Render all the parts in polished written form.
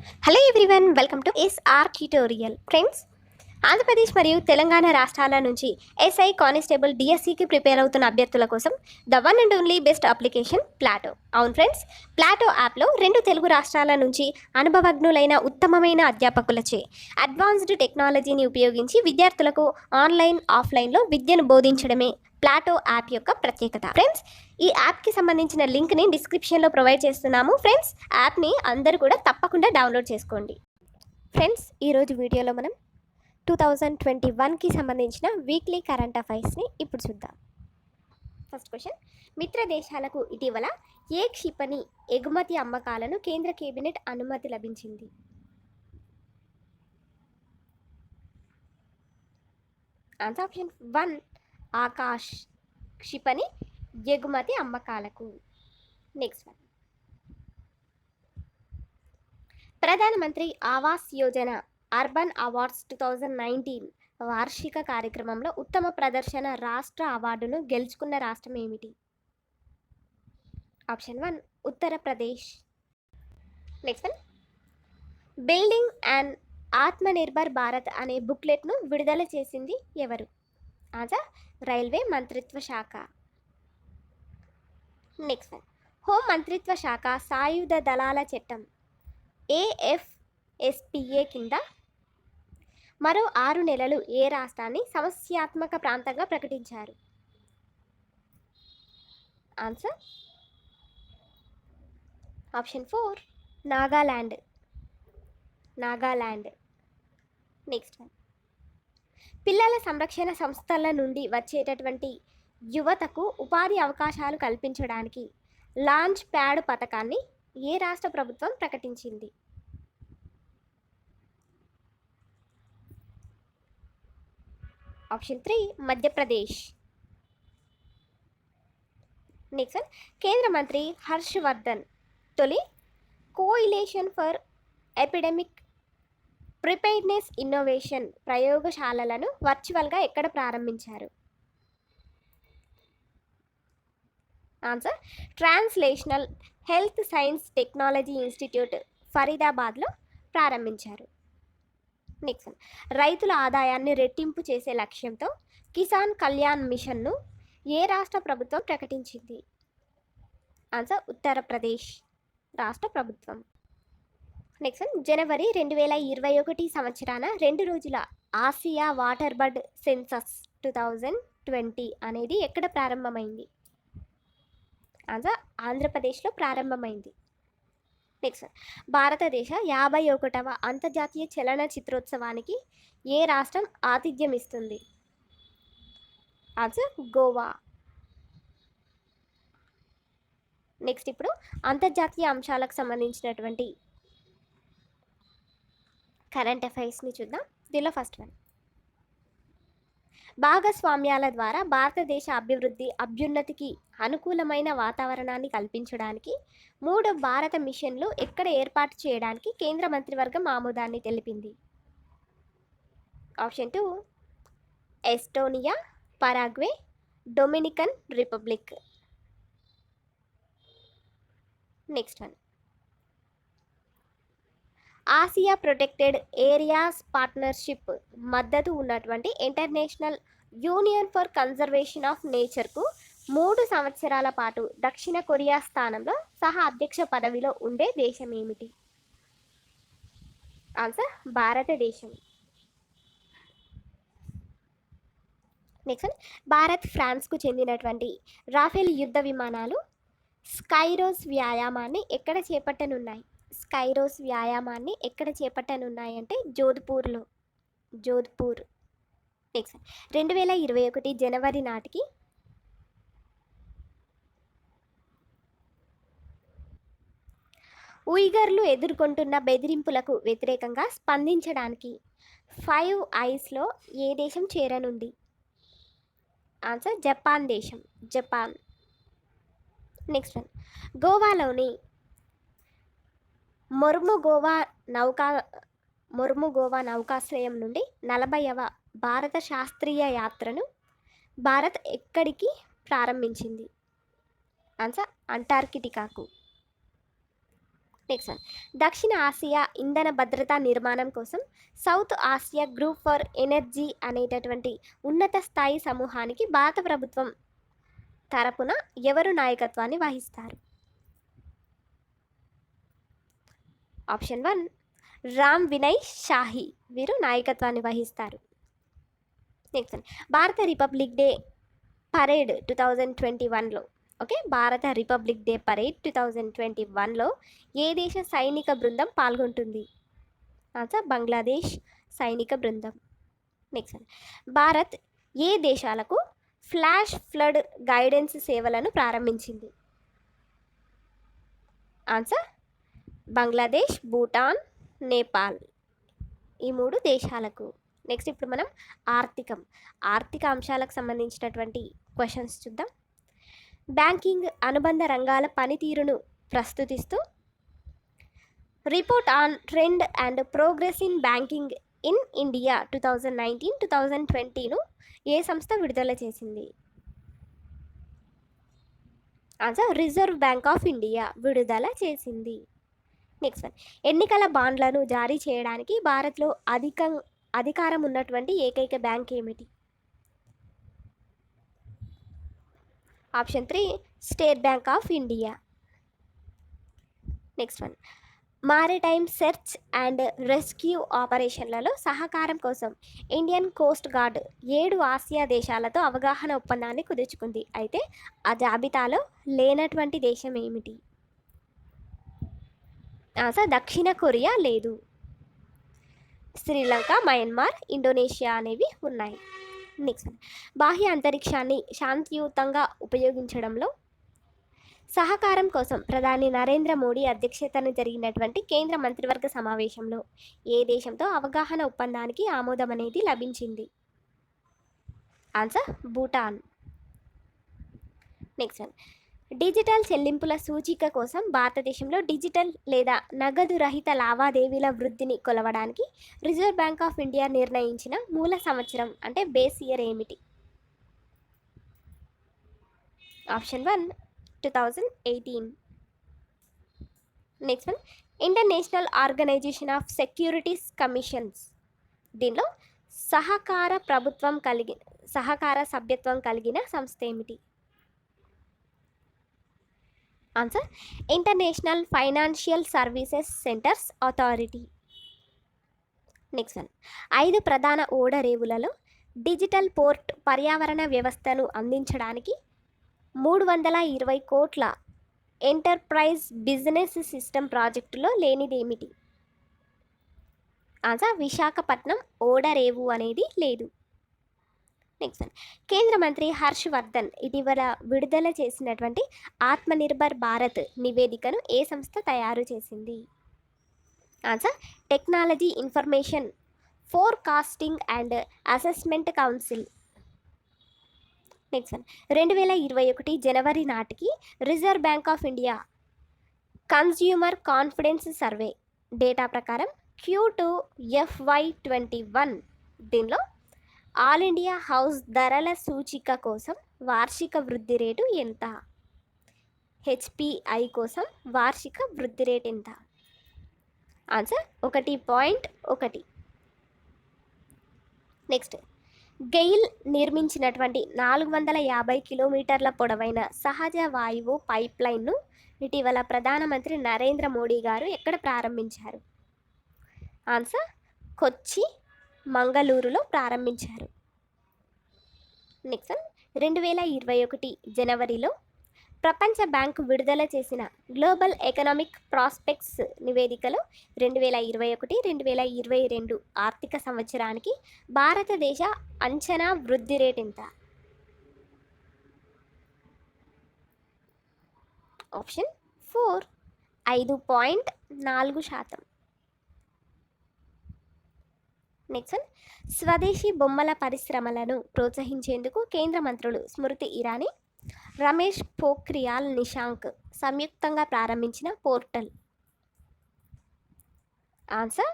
Hello everyone, welcome to SR tutorial. Friends, Andhra Pradesh మరియు తెలంగాణ రాష్ట్రాల నుంచి ఎస్ఐ కానిస్టేబుల్ డిఎస్సికి ప్రిపేర్ అవుతున్న అభ్యర్థుల కోసం the one and only best application Plato. అవును ఫ్రెండ్స్, ప్లాటో యాప్లో 2 తెలుగు రాష్ట్రాల నుంచి అనుభవజ్ఞులైన ఉత్తమమైన అధ్యాపకులచే అడ్వాన్స్డ్ టెక్నాలజీని ఉపయోగించి విద్యార్థులకు ఆన్లైన్ ఆఫ్లైన్లో విద్యను బోధించడమే ప్లాటో యాప్ యొక్క ప్రత్యేకత. ఫ్రెండ్స్, ఈ యాప్కి సంబంధించిన లింక్ని డిస్క్రిప్షన్లో ప్రొవైడ్ చేస్తున్నాము. ఫ్రెండ్స్, యాప్ని అందరూ కూడా తప్పకుండా డౌన్లోడ్ చేసుకోండి. ఫ్రెండ్స్, ఈరోజు వీడియోలో మనం 2021కి సంబంధించిన వీక్లీ కరెంట్ అఫైర్స్ని ఇప్పుడు చూద్దాం. ఫస్ట్ క్వశ్చన్: మిత్ర దేశాలకు ఇటీవల ఏ క్షిపణి ఎగుమతి అమ్మకాలను కేంద్ర కేబినెట్ అనుమతి లభించింది? ఆన్సర్ ఆప్షన్ 1 ఆకాష్ క్షిపణి ఎగుమతి అమ్మకాలకు. నెక్స్ట్ వన్: ప్రధానమంత్రి ఆవాస్ యోజన అర్బన్ అవార్డ్స్ 2019 వార్షిక కార్యక్రమంలో ఉత్తమ ప్రదర్శన రాష్ట్ర అవార్డును గెలుచుకున్న రాష్ట్రం ఏమిటి? Option 1 Uttar Pradesh. Next one: building and Atmanirbhar Bharat అనే బుక్లెట్ను విడుదల చేసింది ఎవరు? ఆన్సర్ రైల్వే మంత్రిత్వ శాఖ. నెక్స్ట్ వన్: హోం మంత్రిత్వ శాఖ సాయుధ దళాల చట్టం AFSPA కింద మరో 6 నెలలు ఏ రాష్ట్రాన్ని సమస్యాత్మక ప్రాంతంగా ప్రకటించారు? Answer option 4 Nagaland. Next one: పిల్లల సంరక్షణ సంస్థల నుండి వచ్చేటటువంటి యువతకు ఉపాధి అవకాశాలు కల్పించడానికి లాంచ్ ప్యాడ్ పథకాన్ని ఏ రాష్ట్ర ప్రభుత్వం ప్రకటించింది? ఆప్షన్ 3 మధ్యప్రదేశ్. నెక్స్ట్ వన్: కేంద్ర మంత్రి హర్షవర్ధన్ తొలి coalition for epidemic preparedness innovation ప్రయోగశాలలను వర్చువల్గా ఎక్కడ ప్రారంభించారు? Answer translational health science technology institute ఫరీదాబాద్లో ప్రారంభించారు. నెక్స్ట్ వన్: రైతుల ఆదాయాన్ని రెట్టింపు చేసే లక్ష్యంతో కిసాన్ కళ్యాణ్ మిషన్ను ఏ రాష్ట్ర ప్రభుత్వం ప్రకటించింది? ఆన్సర్ ఉత్తరప్రదేశ్ రాష్ట్ర ప్రభుత్వం. నెక్స్ట్ వన్: జనవరి 2021 సంవత్సరాన 2 రోజుల ఆసియా వాటర్ బర్డ్ సెన్సస్ 2020 అనేది ఎక్కడ ప్రారంభమైంది? ఆన్సర్ ఆంధ్రప్రదేశ్లో ప్రారంభమైంది. నెక్స్ట్: భారతదేశ 51వ అంతర్జాతీయ చలనచిత్రోత్సవానికి ఏ రాష్ట్రం ఆతిథ్యం ఇస్తుంది? ఆన్సర్ గోవా. నెక్స్ట్, ఇప్పుడు అంతర్జాతీయ అంశాలకు సంబంధించినటువంటి కరెంట్ అఫైర్స్ని చూద్దాం. దీనిలో ఫస్ట్ వన్: భాగస్వామ్యాల ద్వారా భారతదేశ అభ్యున్నతికి అనుకూలమైన వాతావరణాన్ని కల్పించడానికి 3 భారత మిషన్లు ఎక్కడ ఏర్పాటు చేయడానికి కేంద్ర మంత్రివర్గం ఆమోదాన్ని తెలిపింది? Option 2 Estonia, Paraguay, Dominican Republic. Next one: Asia protected areas partnership మద్దతు ఉన్నటువంటి international union for conservation of నేచర్కు 3 సంవత్సరాల పాటు దక్షిణ కొరియా స్థానంలో సహా అధ్యక్ష పదవిలో ఉండే దేశం ఏమిటి? ఆన్సర్ భారతదేశం. నెక్స్ట్, భారత్ ఫ్రాన్స్కు చెందినటువంటి రాఫెల్ యుద్ధ విమానాలు స్కైరోస్ వ్యాయామాన్ని ఎక్కడ చేపట్టనున్నాయి అంటే జోధ్పూర్. నెక్స్ట్, 2021 జనవరి నాటికి ఉయిగర్లు ఎదుర్కొంటున్న బెదిరింపులకు వ్యతిరేకంగా స్పందించడానికి 5 ఐస్లో ఏ దేశం చేరనుంది? ఆన్సర్ జపాన్ దేశం. నెక్స్ట్ వన్: గోవాలోని మొర్ముగోవా నౌకాశ్రయం నుండి 40వ భారత శాస్త్రీయ యాత్రను భారత్ ఎక్కడికి ప్రారంభించింది? ఆన్సర్ అంటార్కిటికాకు. నెక్స్ట్ వన్, దక్షిణ ఆసియా ఇంధన భద్రతా నిర్మాణం కోసం south Asia group for energy అనేటటువంటి ఉన్నత స్థాయి సమూహానికి భారత ప్రభుత్వం తరపున ఎవరు నాయకత్వాన్ని వహిస్తారు? ఆప్షన్ 1 రామ్ వినయ్ షాహి, వీరు నాయకత్వాన్ని వహిస్తారు. నెక్స్ట్ వన్, భారత రిపబ్లిక్ డే పరేడ్ 2021లో, ఓకే, భారత రిపబ్లిక్ డే పరేడ్ 2021లో ఏ దేశ సైనిక బృందం పాల్గొంటుంది? ఆన్సర్ బంగ్లాదేశ్ సైనిక బృందం. నెక్స్ట్ వన్, భారత్ ఏ దేశాలకు ఫ్లాష్ ఫ్లడ్ గైడెన్స్ సేవలను ప్రారంభించింది? ఆన్సర్ బంగ్లాదేశ్, భూటాన్, నేపాల్, ఈ 3 దేశాలకు. నెక్స్ట్ ఇప్పుడు మనం ఆర్థిక అంశాలకు సంబంధించినటువంటి క్వశ్చన్స్ చూద్దాం. బ్యాంకింగ్ అనుబంధ రంగాల పనితీరును ప్రస్తుతిస్తూ report on trend and progress in banking in India 2019-2020ను ఏ సంస్థ విడుదల చేసింది? Answer reserve bank of India విడుదల చేసింది. నెక్స్ట్ వన్, ఎన్నికల బాండ్లను జారీ చేయడానికి భారత్లో అధికారం ఉన్నటువంటి ఏకైక బ్యాంక్ ఏమిటి? Option 3 state bank of India. Next one, maritime search and rescue ఆపరేషన్లలో సహకారం కోసం ఇండియన్ కోస్ట్ గార్డ్ 7 ఆసియా దేశాలతో అవగాహన ఒప్పందాన్ని కుదుర్చుకుంది. అయితే ఆ జాబితాలో లేనటువంటి దేశం ఏమిటి? ఆన్సర్ దక్షిణ కొరియా లేదు. శ్రీలంక, మయన్మార్, ఇండోనేషియా అనేవి ఉన్నాయి. నెక్స్ట్ వన్, బాహ్య అంతరిక్షాన్ని శాంతియుతంగా ఉపయోగించడంలో సహకారం కోసం ప్రధాని నరేంద్ర మోడీ అధ్యక్షతన జరిగినటువంటి కేంద్ర మంత్రివర్గ సమావేశంలో ఏ దేశంతో అవగాహన ఒప్పందానికి ఆమోదం అనేది లభించింది? Answer Bhutan. Next one, digital చెల్లింపుల సూచిక కోసం భారతదేశంలో డిజిటల్ లేదా నగదు రహిత లావాదేవీల వృద్ధిని కొలవడానికి రిజర్వ్ బ్యాంక్ ఆఫ్ ఇండియా నిర్ణయించిన మూల సంవత్సరం అంటే బేస్ ఇయర్ ఏమిటి? Option 1 2018. Next one, international organisation of securities commissions, దీనిలో సహకార సభ్యత్వం కలిగిన సంస్థ ఏమిటి? Answer international financial services centres authority. Next one, 5 ప్రధాన ఓడరేవులలో డిజిటల్ పోర్ట్ పర్యావరణ వ్యవస్థను అందించడానికి 320 కోట్ల ఎంటర్ప్రైజ్ బిజినెస్ సిస్టమ్ ప్రాజెక్టులో లేనిదేమిటి? ఆన్సర్ విశాఖపట్నం ఓడరేవు అనేది లేదు. నెక్స్ట్ వన్, కేంద్ర మంత్రి హర్ష్ వర్ధన్ ఇటీవల విడుదల చేసినటువంటి ఆత్మనిర్భర్ భారత్ నివేదికను ఏ సంస్థ తయారు చేసింది? Answer technology information forecasting and assessment council. Next one, 2021 జనవరి నాటికి reserve bank of India consumer confidence survey data ప్రకారం Q2 FY21 దీనిలో ఆల్ ఇండియా హౌస్ ధరల సూచిక కోసం వార్షిక వృద్ధి రేటు ఎంత? HPI కోసం వార్షిక వృద్ధి రేటు ఎంత? ఆన్సర్ 1.1. నెక్స్ట్, గెయిల్ నిర్మించినటువంటి 450 కిలోమీటర్ల పొడవైన సహజ వాయువు పైప్ లైన్ను ఇటీవల ప్రధానమంత్రి నరేంద్ర మోడీ గారు ఎక్కడ ప్రారంభించారు? ఆన్సర్ కొచ్చి, మంగళూరులో ప్రారంభించారు. నెక్స్ట్ 2021 జనవరిలో ప్రపంచ బ్యాంకు విడుదల చేసిన గ్లోబల్ ఎకనామిక్ ప్రాస్పెక్ట్స్ నివేదికలో 2021-2022 ఆర్థిక సంవత్సరానికి భారతదేశ అంచనా వృద్ధి రేట్ ఎంత? ఆప్షన్ 4 5.4%. నెక్స్ట్, స్వదేశీ బొమ్మల పరిశ్రమలను ప్రోత్సహించేందుకు కేంద్ర మంత్రులు స్మృతి ఇరానీ, రమేష్ పోఖ్రియాల్ నిశాంక్ సంయుక్తంగా ప్రారంభించిన portal? Answer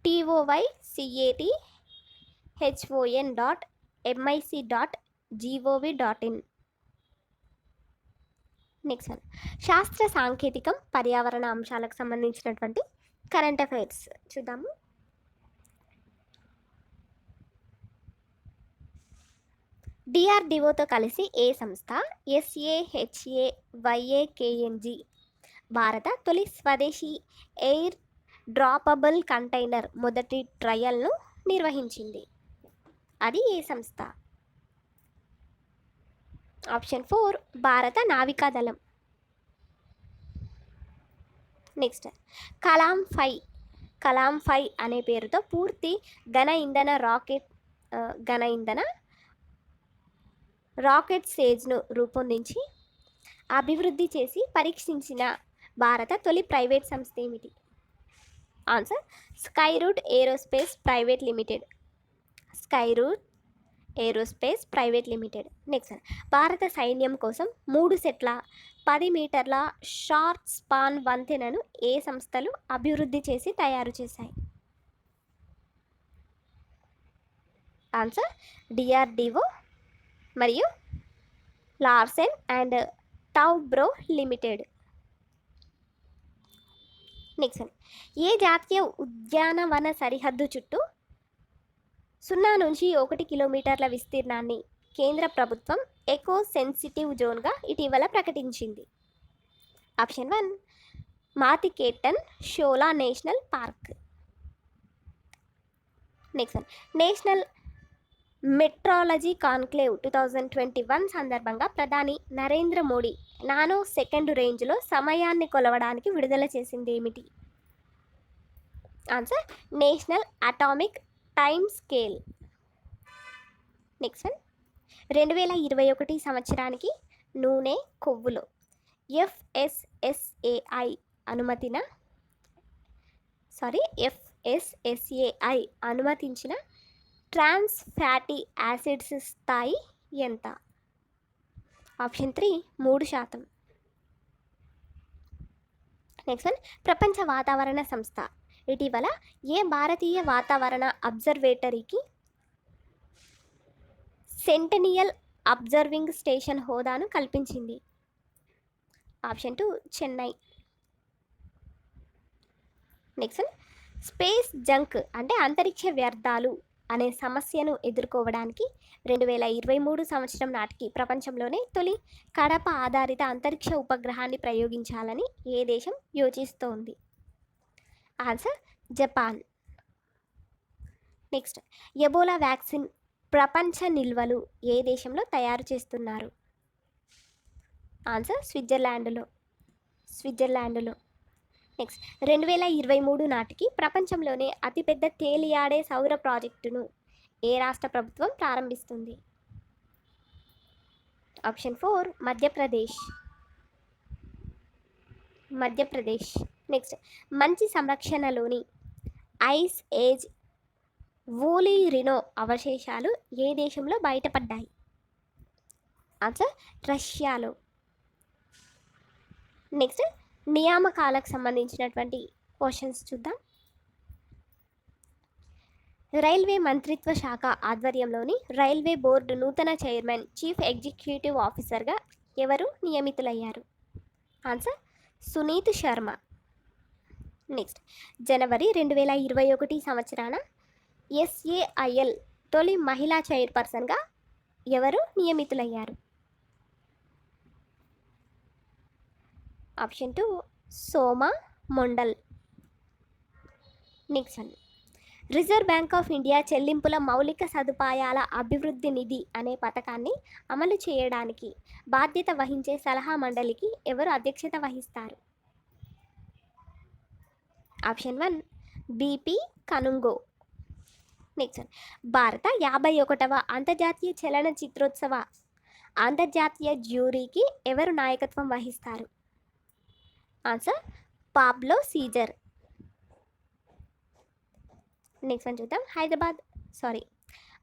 TOYCATHON.MIC.gov.in. Next one, శాస్త్ర సాంకేతికం పర్యావరణ అంశాలకు సంబంధించినటువంటి కరెంట్ అఫైర్స్ చూద్దాము. డిఆర్డిఓతో కలిసి ఏ సంస్థ SAHAYAKNG భారత తొలి స్వదేశీ ఎయిర్ డ్రాపబుల్ కంటైనర్ మొదటి ట్రయల్ను నిర్వహించింది? అది ఏ సంస్థ? ఆప్షన్ 4 భారత నావికాదళం. నెక్స్ట్, కలాం 5 అనే పేరుతో పూర్తి ఘన ఇంధన రాకెట్ సేజ్ను రూపొందించి అభివృద్ధి చేసి పరీక్షించిన భారత తొలి ప్రైవేట్ సంస్థ ఏమిటి? Answer Skyroot aerospace private limited. Next, భారత సైన్యం కోసం 3 సెట్ల 10 మీటర్ల షార్ట్ స్పాన్ వంతెనను ఏ సంస్థలు అభివృద్ధి చేసి తయారు చేశాయి? ఆన్సర్ డిఆర్డిఓ మరియు Larsen and Toubro limited. Next, ఏ జాతీయ ఉద్యానవన సరిహద్దు చుట్టూ 0 నుంచి 1 కిలోమీటర్ల విస్తీర్ణాన్ని కేంద్ర ప్రభుత్వం ఎకో సెన్సిటివ్ జోన్గా ఇటీవల ప్రకటించింది? Option 1 Mathikettan Shola national park. Next one, national metrology conclave 2021 సందర్భంగా ప్రధాని నరేంద్ర మోడీ నానో సెకండ్ రేంజ్లో సమయాన్ని కొలవడానికి విడుదల చేసింది ఏమిటి? Answer national atomic time scale. Next one, 2021 సంవత్సరానికి నూనె కొవ్వులో FSSAI అనుమతించిన ట్రాన్స్ ఫ్యాటీ యాసిడ్స్ స్థాయి ఎంత? ఆప్షన్ 3 3%. నెక్స్ట్ వన్, ప్రపంచ వాతావరణ సంస్థ ఇటీవల ఏ భారతీయ వాతావరణ అబ్జర్వేటరీకి సెంటెనియల్ అబ్జర్వింగ్ స్టేషన్ హోదాను కల్పించింది? Option 2 Chennai. Next, space junk అంటే అంతరిక్ష వ్యర్థాలు అనే సమస్యను ఎదుర్కోవడానికి 2023 సంవత్సరం నాటికి ప్రపంచంలోనే తొలి కడప ఆధారిత అంతరిక్ష ఉపగ్రహాన్ని ప్రయోగించాలని ఏ దేశం యోచిస్తోంది? Answer Japan. Next, Ebola vaccine ప్రపంచ నిల్వలు ఏ దేశంలో తయారు చేస్తున్నారు? ఆన్సర్ స్విట్జర్లాండ్లో. నెక్స్ట్, 2023 నాటికి ప్రపంచంలోనే అతిపెద్ద తేలియాడే సౌర ప్రాజెక్టును ఏ రాష్ట్ర ప్రభుత్వం ప్రారంభిస్తుంది? ఆప్షన్ 4 మధ్యప్రదేశ్. నెక్స్ట్, మంచి సంరక్షణలోని ఐస్ ఏజ్ వూలీ రినో అవశేషాలు ఏ దేశంలో బయటపడ్డాయి? ఆన్సర్ రష్యాలో. నెక్స్ట్, నియామకాలకు సంబంధించినటువంటి క్వశ్చన్స్ చూద్దాం. రైల్వే మంత్రిత్వ శాఖ ఆధ్వర్యంలోని రైల్వే బోర్డు నూతన చైర్మన్ చీఫ్ ఎగ్జిక్యూటివ్ ఆఫీసర్గా ఎవరు నియమితులయ్యారు? ఆన్సర్ సునీత్ శర్మ. నెక్స్ట్, జనవరి 2021 సంవత్సరాన SAIL తొలి మహిళా చైర్పర్సన్గా ఎవరు నియమితులయ్యారు? Option 2 Soma Mondal. Next one, reserve bank of India చెల్లింపుల మౌలిక సదుపాయాల అభివృద్ధి నిధి అనే పథకాన్ని అమలు చేయడానికి బాధ్యత వహించే సలహా మండలికి ఎవరు అధ్యక్షత వహిస్తారు? Option 1 BP Kanungo. Next one, భారత 51వ అంతర్జాతీయ చలనచిత్రోత్సవ అంతర్జాతీయ జ్యూరీకి ఎవరు నాయకత్వం వహిస్తారు? Answer Pablo Cesar. Next one చూద్దాం.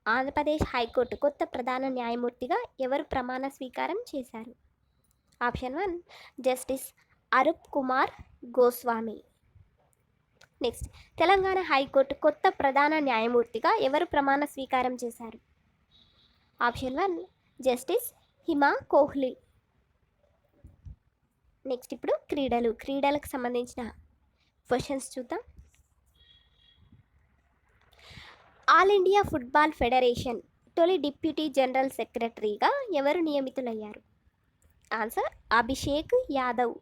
ఆంధ్రప్రదేశ్ హైకోర్టు కొత్త ప్రధాన న్యాయమూర్తిగా ఎవరు ప్రమాణ స్వీకారం చేశారు? Option 1 justice Arup Kumar Goswami. Next, Telangana high court కొత్త ప్రధాన న్యాయమూర్తిగా ఎవరు ప్రమాణ స్వీకారం చేశారు? Option 1 justice Hima Kohli. Next ఇప్పుడు క్రీడలకు సంబంధించిన క్వశ్చన్స్ చూద్దాం. ఆల్ ఇండియా ఫుట్బాల్ ఫెడరేషన్ తొలి డిప్యూటీ జనరల్ సెక్రటరీగా ఎవరు నియమితులయ్యారు? Answer Abhishek Yadav.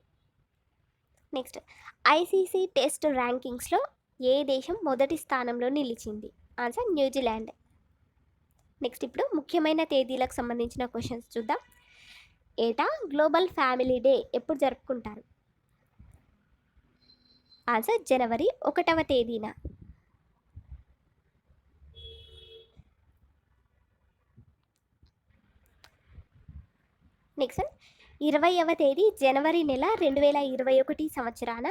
Next ICC test ర్యాంకింగ్స్లో ఏ దేశం మొదటి స్థానంలో నిలిచింది? Answer New Zealand. నెక్స్ట్ ఇప్పుడు ముఖ్యమైన తేదీలకు సంబంధించిన క్వశ్చన్స్ చూద్దాం. ఏటా గ్లోబల్ ఫ్యామిలీ డే ఎప్పుడు జరుపుకుంటారు? ఆన్సర్ జనవరి 1వ తేదీన. నెక్స్ట్ 20వ తేదీ జనవరి నెల 2021 సంవత్సరాన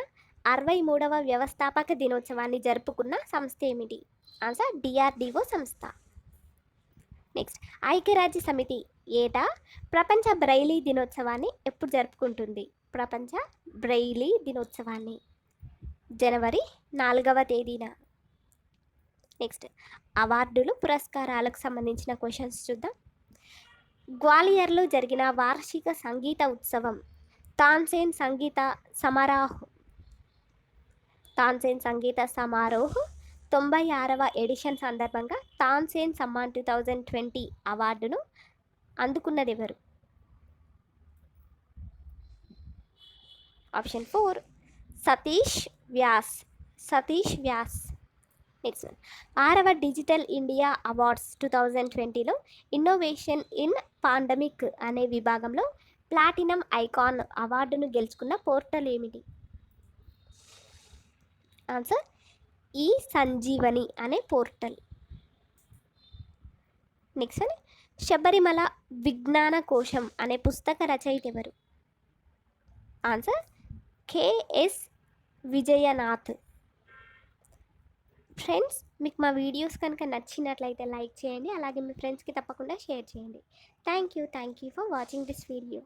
63వ వ్యవస్థాపక దినోత్సవాన్ని జరుపుకున్న సంస్థ ఏమిటి? ఆన్సర్ డిఆర్డిఓ సంస్థ. నెక్స్ట్ ఐక్యరాజ్య సమితి ఏటా ప్రపంచ బ్రైలీ దినోత్సవాన్ని ఎప్పుడు జరుపుకుంటుంది? ప్రపంచ బ్రైలీ దినోత్సవాన్ని జనవరి 4వ తేదీన. నెక్స్ట్ అవార్డులు పురస్కారాలకు సంబంధించిన క్వశ్చన్స్ చూద్దాం. గ్వాలియర్లో జరిగిన వార్షిక సంగీత ఉత్సవం తాన్సేన్ సంగీత సమారోహ్ 96వ ఎడిషన్ సందర్భంగా తాన్సేన్ సమ్మాన్ 2020 అవార్డును అందుకున్నది ఎవరు? ఆప్షన్ 4 సతీష్ వ్యాస్. నెక్స్ట్ 6వ డిజిటల్ ఇండియా అవార్డ్స్ 2020లో ఇన్నోవేషన్ ఇన్ పాండమిక్ అనే విభాగంలో ప్లాటినం ఐకాన్ అవార్డును గెలుచుకున్న పోర్టల్ ఏమిటి? ఆన్సర్ ఈ సంజీవని అనే పోర్టల్. నెక్స్ట్ శబరిమల విజ్ఞాన కోశం అనే పుస్తక రచయిత ఎవరు? Answer KS Vijayanath. ఫ్రెండ్స్, మీకు మా వీడియోస్ కనుక నచ్చినట్లయితే లైక్ చేయండి, అలాగే మీ ఫ్రెండ్స్కి తప్పకుండా షేర్ చేయండి. Thank you for watching this video.